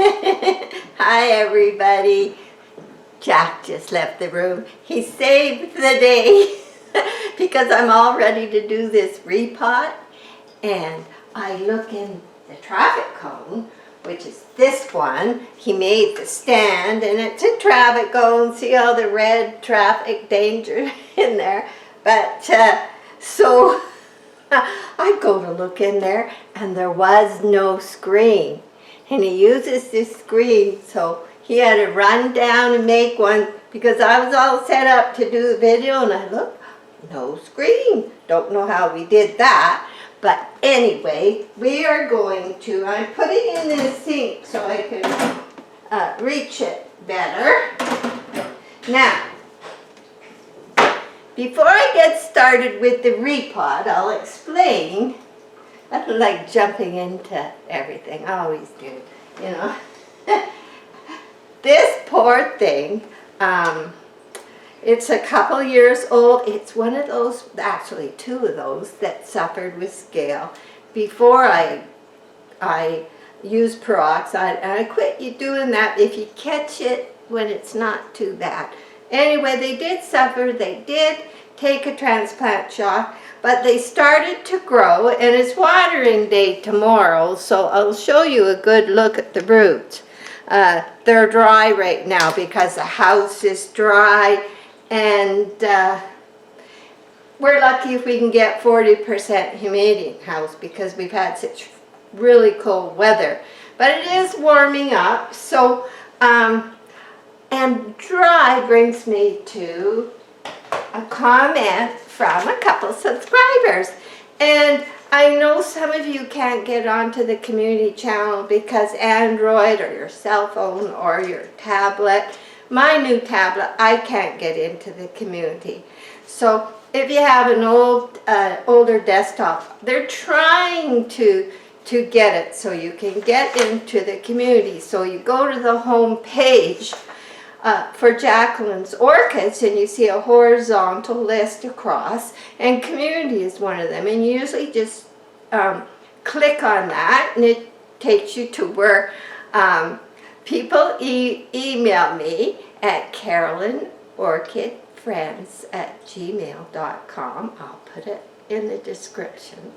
Hi everybody. Jack just left the room. He saved the day because I'm all ready to do this repot, and I look in the traffic cone, which is this one. He made the stand and it's a traffic cone. See all the red traffic danger in there? But so I go to look in there and there was no screen. And he uses this screen, so he had to run down and make one because I was all set up to do the video, and I look, no screen. Don't know how we did that. But anyway, we are going to, I'm putting in this sink so I can reach it better. Now, before I get started with the repot, I'll explain. I don't like jumping into everything. I always do, you know. This poor thing, it's a couple years old. It's one of those, actually two of those, that suffered with scale. Before I used peroxide, and I quit doing that if you catch it when it's not too bad. Anyway, they did suffer. They did take a transplant shot, but they started to grow, and it's watering day tomorrow, so I'll show you a good look at the roots. They're dry right now because the house is dry, and we're lucky if we can get 40% humidity in the house because we've had such really cold weather. But it is warming up, so and dry brings me to a comment from a couple subscribers. And I know some of you can't get onto the community channel because Android or your cell phone or your tablet, my new tablet, I can't get into the community. So if you have an older desktop, they're trying to get it so you can get into the community. So you go to the home page for Jacqueline's Orchids, and you see a horizontal list across, and community is one of them, and you usually just click on that, and it takes you to where people email me at carolineorchidfriends@gmail.com. I'll put it in the description.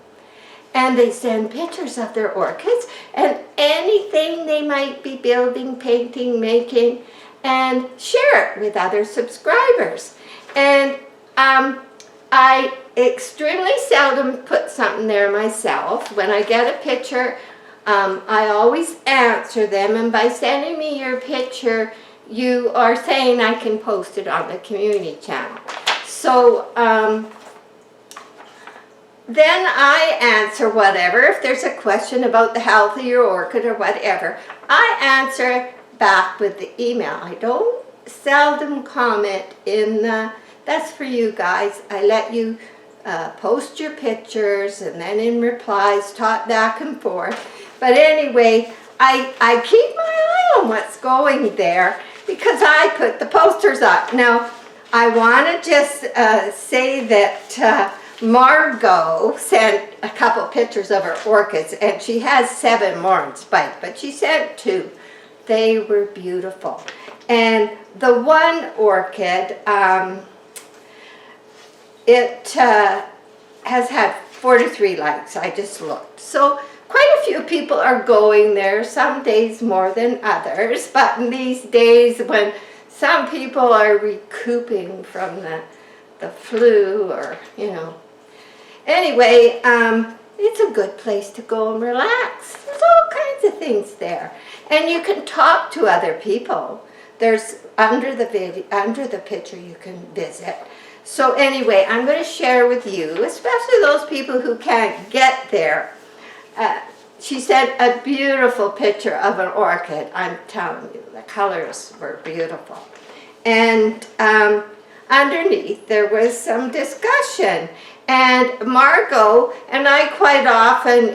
And they send pictures of their orchids and anything they might be building, painting, making, and share it with other subscribers. And I extremely seldom put something there myself. When I get a picture, I always answer them, and by sending me your picture, you are saying I can post it on the community channel. So then I answer whatever. If there's a question about the health of your orchid or whatever, I answer back with the email. I don't seldom comment in the, that's for you guys. I let you post your pictures, and then in replies talk back and forth. But anyway, I keep my eye on what's going there because I put the posters up. Now, I want to just say that Margot sent a couple pictures of her orchids, and she has 7 more in spike, but she sent 2. They were beautiful. And the one orchid, it has had 43 likes. I just looked. So quite a few people are going there, some days more than others, but in these days when some people are recouping from the flu, or, you know. Anyway, it's a good place to go and relax. There's all kinds of things there. And you can talk to other people. There's under the picture you can visit. So anyway, I'm going to share with you, especially those people who can't get there. She sent a beautiful picture of an orchid. I'm telling you, the colors were beautiful. And underneath there was some discussion. And Margot and I quite often,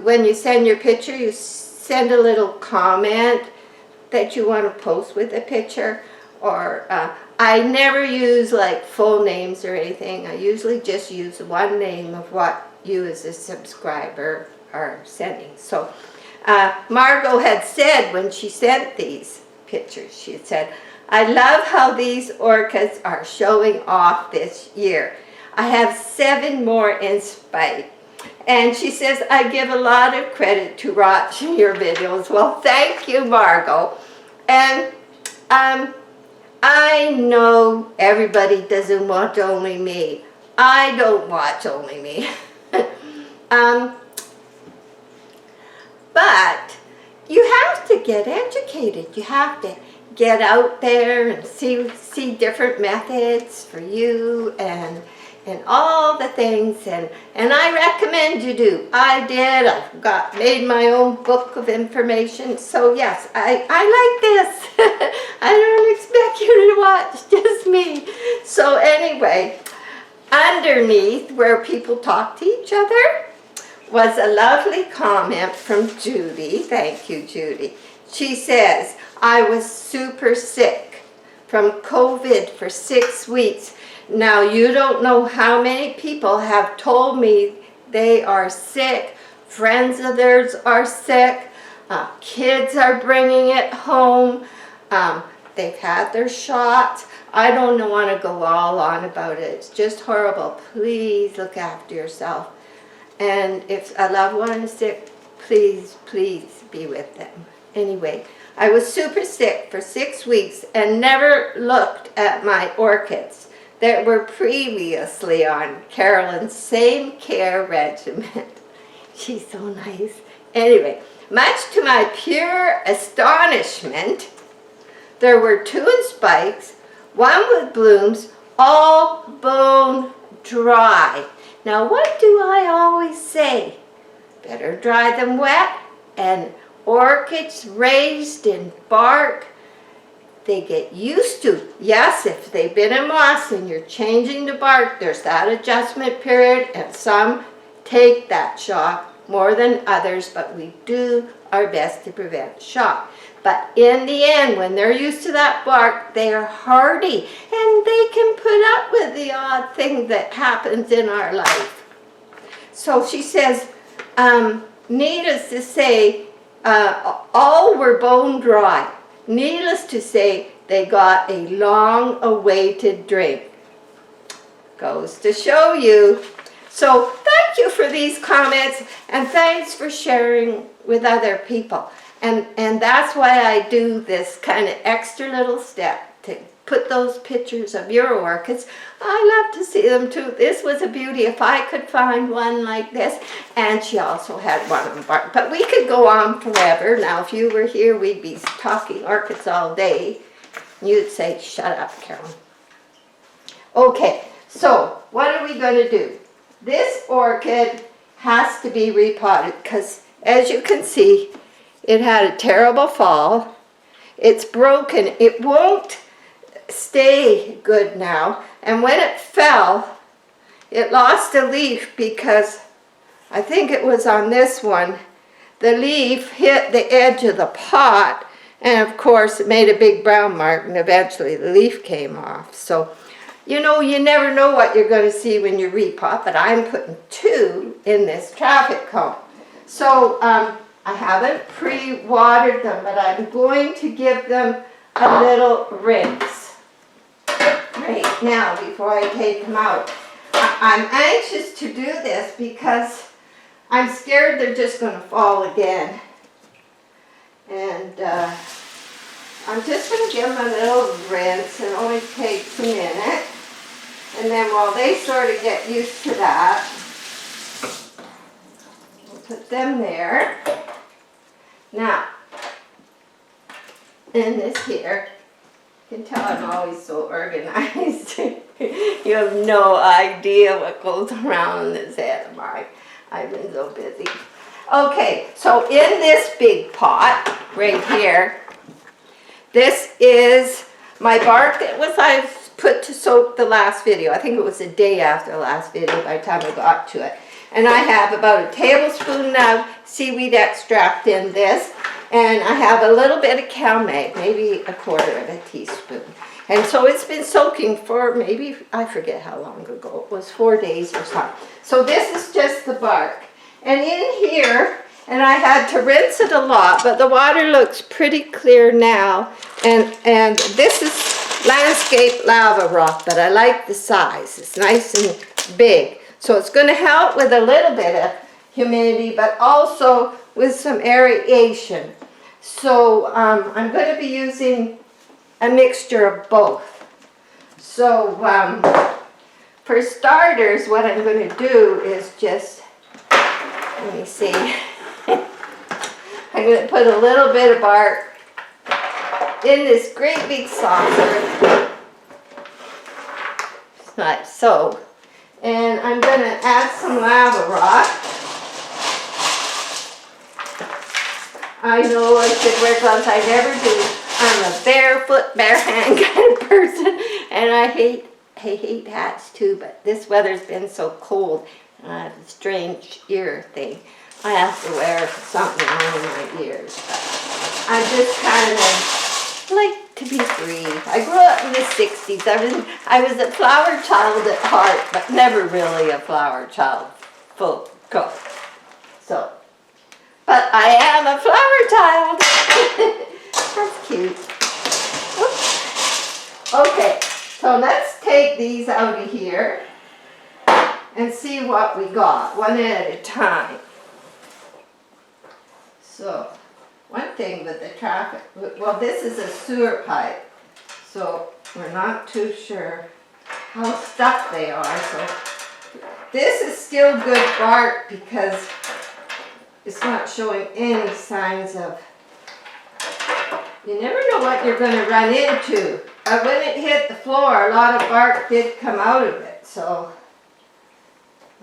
when you send your picture, you send a little comment that you want to post with a picture. Or I never use like full names or anything. I usually just use one name of what you as a subscriber are sending. So Margot had said when she sent these pictures, she had said, I love how these orchids are showing off this year. I have 7 more in spike. And she says, I give a lot of credit to watching your videos. Well, thank you, Margot. And I know everybody doesn't watch only me. I don't watch only me. But you have to get educated. You have to get out there and see different methods for you and all the things, and I recommend you do. I did. I've made my own book of information. So yes, I like this. I don't expect you to watch, just me. So anyway, underneath where people talk to each other was a lovely comment from Judy. Thank you, Judy. She says, I was super sick from COVID for 6 weeks. Now, you don't know how many people have told me they are sick. Friends of theirs are sick. Kids are bringing it home. They've had their shots. I don't want to go all on about it. It's just horrible. Please look after yourself. And if a loved one is sick, please, please be with them. Anyway, I was super sick for 6 weeks and never looked at my orchids that were previously on Carolyn's same care regimen. She's so nice. Anyway, much to my pure astonishment, there were 2 in spikes, 1 with blooms, all bone dry. Now, what do I always say? Better dry them wet, and orchids raised in bark, they get used to. Yes, if they've been in moss and you're changing the bark, there's that adjustment period, and some take that shock more than others, but we do our best to prevent shock. But in the end, when they're used to that bark, they are hardy, and they can put up with the odd thing that happens in our life. So she says, needless to say, all were bone dry. Needless to say, they got a long-awaited drink. Goes to show you. So thank you for these comments, and thanks for sharing with other people. And that's why I do this kind of extra little step to put those pictures of your orchids. I love to see them too. This was a beauty if I could find one like this. And she also had one on bark. But we could go on forever. Now, if you were here, we'd be talking orchids all day. You'd say, shut up, Carolyn. Okay, so what are we going to do? This orchid has to be repotted because, as you can see, it had a terrible fall. It's broken. It won't stay good now. And when it fell, it lost a leaf because I think it was on this one. The leaf hit the edge of the pot, and of course it made a big brown mark, and eventually the leaf came off. So, you know, you never know what you're going to see when you repot, but I'm putting 2 in this traffic cone. So, I haven't pre-watered them, but I'm going to give them a little rinse right now before I take them out. I'm anxious to do this because I'm scared they're just going to fall again. And I'm just going to give them a little rinse. It only takes a minute. And then while they sort of get used to that, we'll put them there. Now, in this here, you can tell I'm always so organized. You have no idea what goes around in this head of mine. I've been so busy. Okay, so in this big pot, right here, this is my bark that I put to soak the last video. I think it was a day after the last video by the time I got to it. And I have about a tablespoon of seaweed extract in this. And I have a little bit of CalMag, maybe a quarter of a teaspoon. And so it's been soaking for maybe, I forget how long ago. It was 4 days or something. So this is just the bark. And in here and I had to rinse it a lot, but the water looks pretty clear now. And this is landscape lava rock, but I like the size. It's nice and big. So it's going to help with a little bit of humidity, but also with some aeration. So I'm going to be using a mixture of both. So for starters, what I'm going to do is just, let me see, I'm going to put a little bit of bark in this great big saucer, like so, and I'm going to add some lava rock. I know I should wear gloves, I never do. I'm a barefoot, bare hand kind of person, and I hate hats too, but this weather's been so cold, and I have a strange ear thing. I have to wear something on my ears, but I just kind of like to be free. I grew up in the 60s. I was a flower child at heart, but never really a flower child full go. So, but I am a flower child. That's cute. Oops. Okay, so let's take these out of here and see what we got, one at a time. So, one thing with the traffic, well, this is a sewer pipe, so we're not too sure how stuck they are. So this is still good bark because it's not showing any signs of, you never know what you're going to run into. When it hit the floor, a lot of bark did come out of it, so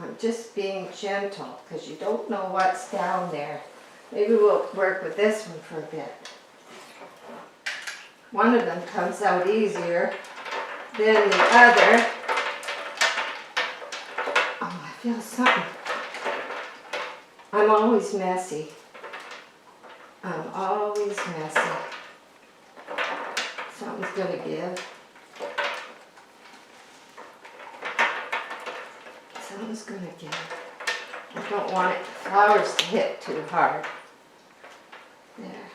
I'm just being gentle because you don't know what's down there. Maybe we'll work with this one for a bit. One of them comes out easier than the other. Oh, I feel something. I'm always messy. I'm always messy. Something's going to give. Something's going to give. I don't want the flowers to hit too hard. There.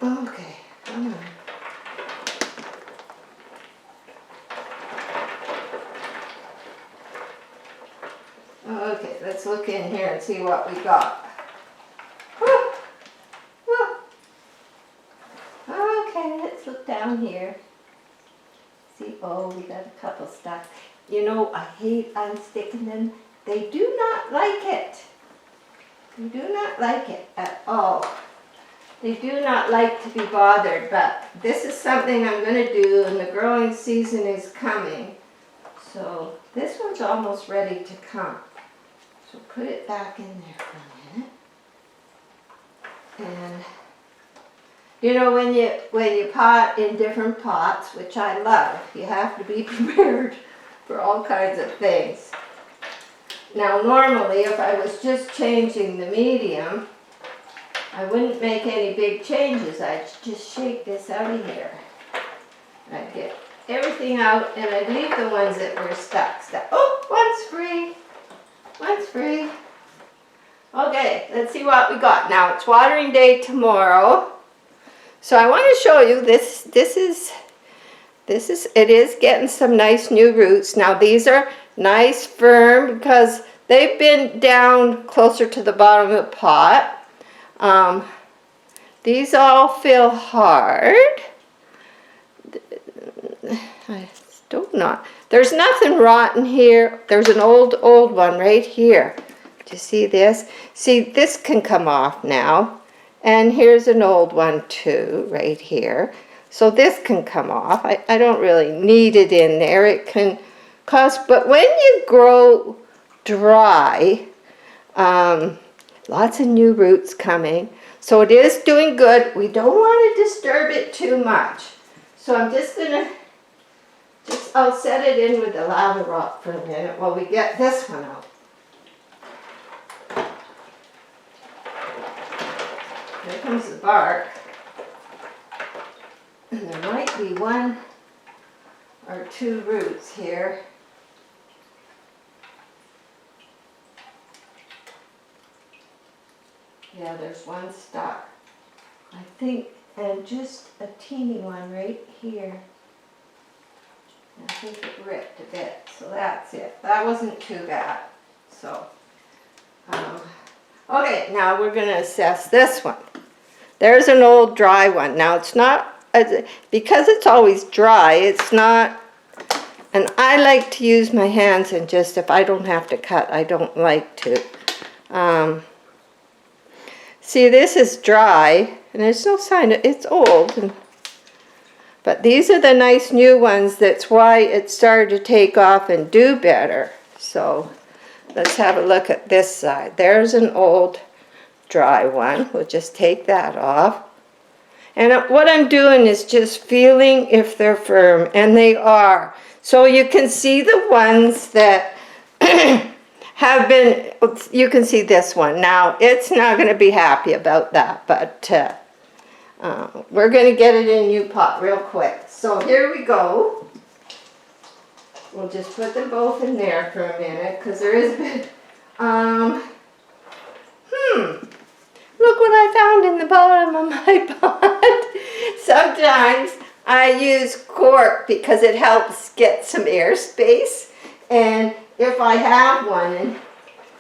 Okay, come on. Okay, let's look in here and see what we got. Woo! Woo! Okay, let's look down here. See, oh, we got a couple stuck. You know, I hate unsticking them. They do not like it. They do not like it at all. They do not like to be bothered, but this is something I'm going to do, and the growing season is coming. So this one's almost ready to come. So put it back in there for a minute. And you know, when you pot in different pots, which I love, you have to be prepared for all kinds of things. Now normally if I was just changing the medium, I wouldn't make any big changes. I'd just shake this out of here. I'd get everything out and I'd leave the ones that were stuck. Oh, one's free. One's free. Okay, let's see what we got. Now it's watering day tomorrow. So I want to show you this. It is getting some nice new roots. Now these are nice firm because they've been down closer to the bottom of the pot. These all feel hard. I don't know. There's nothing rotten here. There's an old one right here. Do you see this? See, this can come off now. And here's an old one too, right here. So this can come off. I don't really need it in there. It can cause, but when you grow dry, lots of new roots coming. So it is doing good. We don't want to disturb it too much. So I'm just gonna, I'll set it in with the lava rock for a minute while we get this one out. Here comes the bark. And there might be one or two roots here. Yeah, there's one stuck, I think, and just a teeny one right here. I think it ripped a bit, so that's it. That wasn't too bad. So, okay, now we're going to assess this one. There's an old dry one. Now it's not, because it's always dry, it's not, and I like to use my hands and just, if I don't have to cut, I don't like to. See, this is dry, and there's no sign of, it's old, but these are the nice new ones. That's why it started to take off and do better. So let's have a look at this side. There's an old dry one. We'll just take that off. And what I'm doing is just feeling if they're firm, and they are. So you can see the ones that have been, you can see this one. Now, it's not going to be happy about that, but we're going to get it in a new pot real quick. So here we go. We'll just put them both in there for a minute because there is a bit. Look what I found in the bottom of my pot. Sometimes I use cork because it helps get some air space. And if I have one, and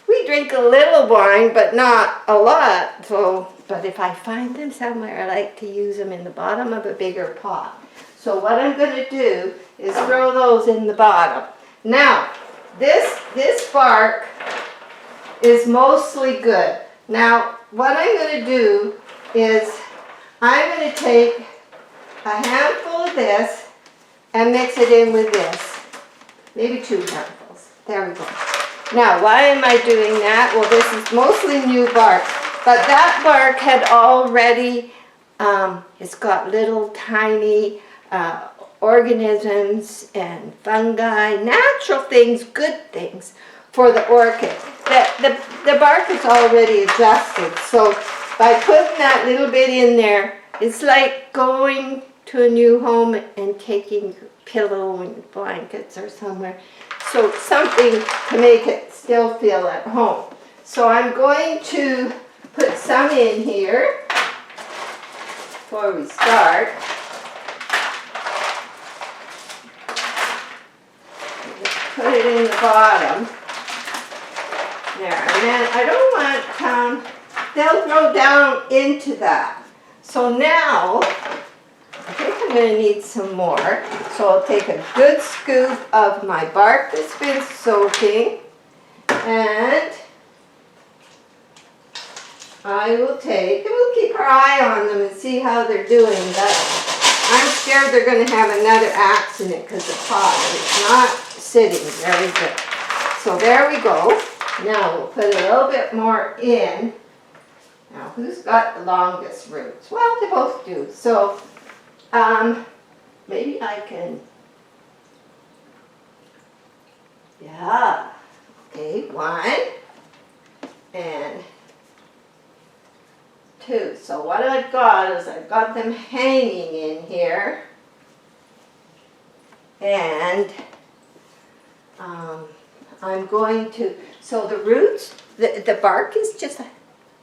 we drink a little wine, but not a lot. So, but if I find them somewhere, I like to use them in the bottom of a bigger pot. So what I'm going to do is throw those in the bottom. Now, this bark is mostly good. Now, what I'm going to do is I'm going to take a handful of this and mix it in with this. Maybe 2 handfuls. There we go. Now, why am I doing that? Well, this is mostly new bark, but that bark had already, it's got little tiny organisms and fungi, natural things, good things for the orchid. The bark is already adjusted, so by putting that little bit in there, it's like going to a new home and taking a pillow and blankets or somewhere. So something to make it still feel at home. So I'm going to put some in here before we start. Just put it in the bottom. There, and then I don't want, they'll go down into that. So now, I think I'm going to need some more. So I'll take a good scoop of my bark that's been soaking, and I will take, and we'll keep our eye on them and see how they're doing, but I'm scared they're going to have another accident because the pot is not sitting very good. So there we go. Now we'll put a little bit more in. Now who's got the longest roots? Well, they both do. So maybe I can, yeah. Okay, 1 and 2. So what I've got is I've got them hanging in here, and I'm going to, so the roots, the bark is just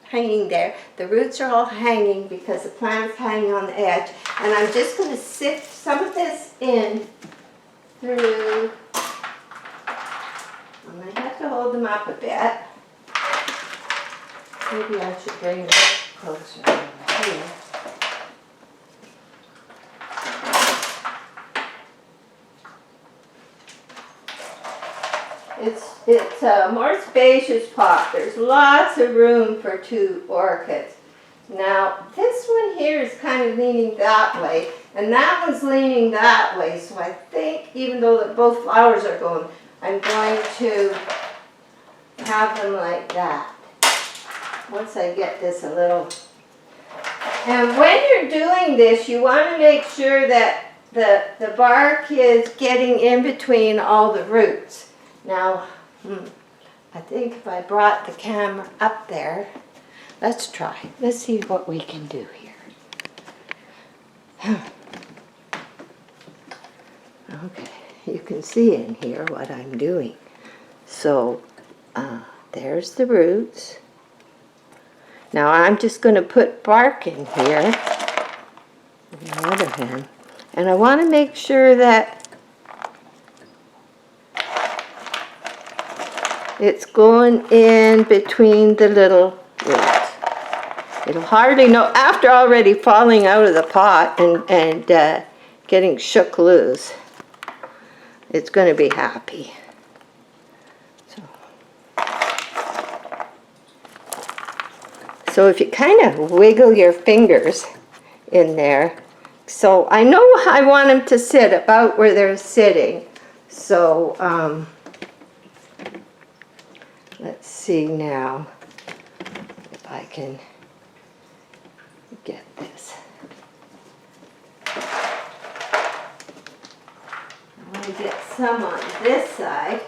hanging there. The roots are all hanging because the plant's hanging on the edge. And I'm just going to sift some of this in through. I'm going to have to hold them up a bit. Maybe I should bring it closer over here. It's a more spacious pot. There's lots of room for 2 orchids. Now, this one here is kind of leaning that way, and that one's leaning that way. So I think, even though both flowers are going, I'm going to have them like that. Once I get this a little. And when you're doing this, you want to make sure that the bark is getting in between all the roots. Now, I think if I brought the camera up there, let's try. Let's see what we can do here. Okay, you can see in here what I'm doing. So, there's the roots. Now I'm just going to put bark in here on the other hand. And I want to make sure that it's going in between the little roots. It'll hardly know, after already falling out of the pot and getting shook loose, it's going to be happy. So if you kind of wiggle your fingers in there, so I know I want them to sit about where they're sitting. So let's see now if I can get this. I want to get some on this side.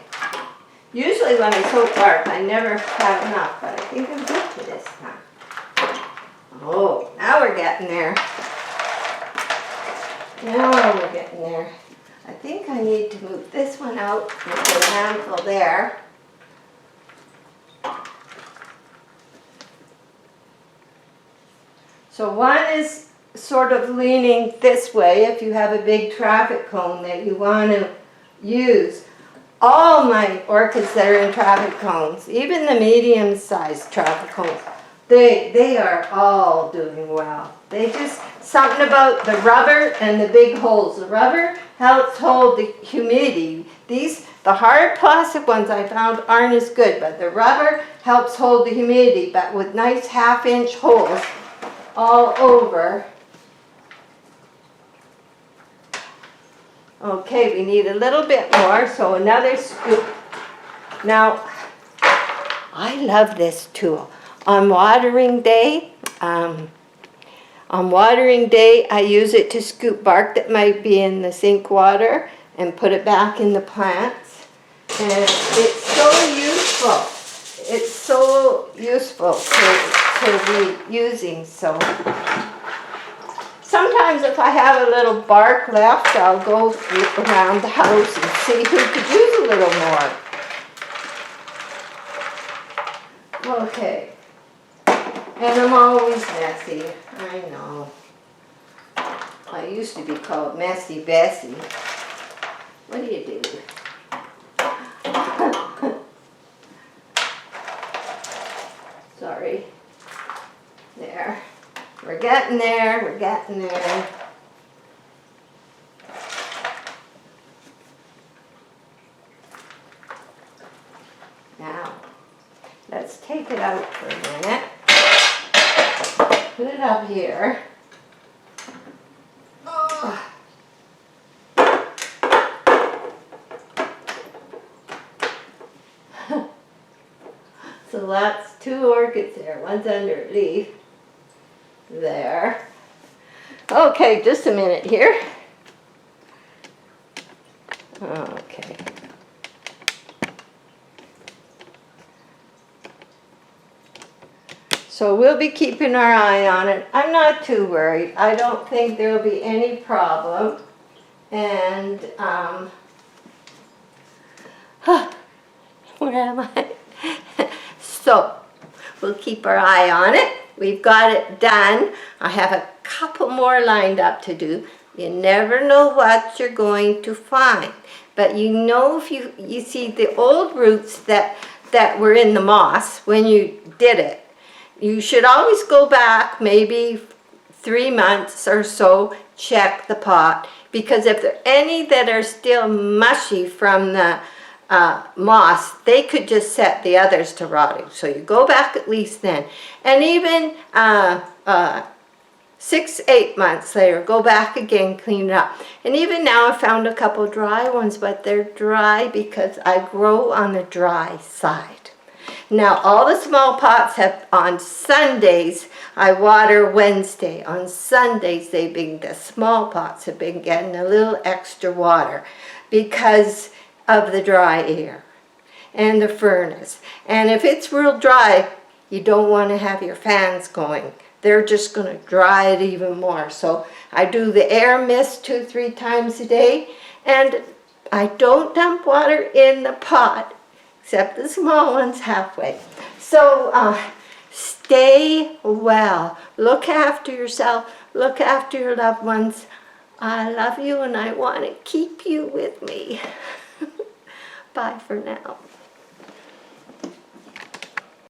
Usually when I soak bark, I never have enough, but I think I'm good for this time. Oh, now we're getting there. Now we're getting there. I think I need to move this one out and put a handful there. So one is sort of leaning this way if you have a big traffic cone that you want to use. All my orchids that are in traffic cones, even the medium-sized traffic cones, they are all doing well. They just, something about the rubber and the big holes. The rubber helps hold the humidity. The hard plastic ones I found aren't as good, but the rubber helps hold the humidity, but with nice half-inch holes all over. Okay, we need a little bit more, so another scoop. Now, I love this tool. On watering day, I use it to scoop bark that might be in the sink water and put it back in the plants. And it's so useful. It's so useful to be using. So sometimes if I have a little bark left, I'll go around the house and see who could use a little more. Okay. And I'm always messy. I know. I used to be called Messy Bessie. What do you do? Sorry. There. We're getting there. We're getting there. Now, let's take it out for a minute. Put it up here. Oh. So that's 2 orchids there. One's under a leaf. There. Okay, just a minute here. Okay. So we'll be keeping our eye on it. I'm not too worried. I don't think there will be any problem. And, where am I? So, we'll keep our eye on it. We've got it done. I have a couple more lined up to do. You never know what you're going to find. But you know, if you see the old roots that were in the moss when you did it, you should always go back maybe 3 months or so, check the pot, because if there are any that are still mushy from the moss, they could just set the others to rotting. So you go back at least then. And even 6-8 months later, go back again, clean it up. And even now I found a couple dry ones, but they're dry because I grow on the dry side. Now, all the small pots have, on Sundays, I water Wednesday. On Sundays, the small pots have been getting a little extra water because of the dry air and the furnace. And if it's real dry, you don't want to have your fans going. They're just going to dry it even more. So I do the air mist 2-3 times a day, and I don't dump water in the pot, except the small ones halfway. So Stay well. Look after yourself. Look after your loved ones. I love you and I want to keep you with me. Bye for now.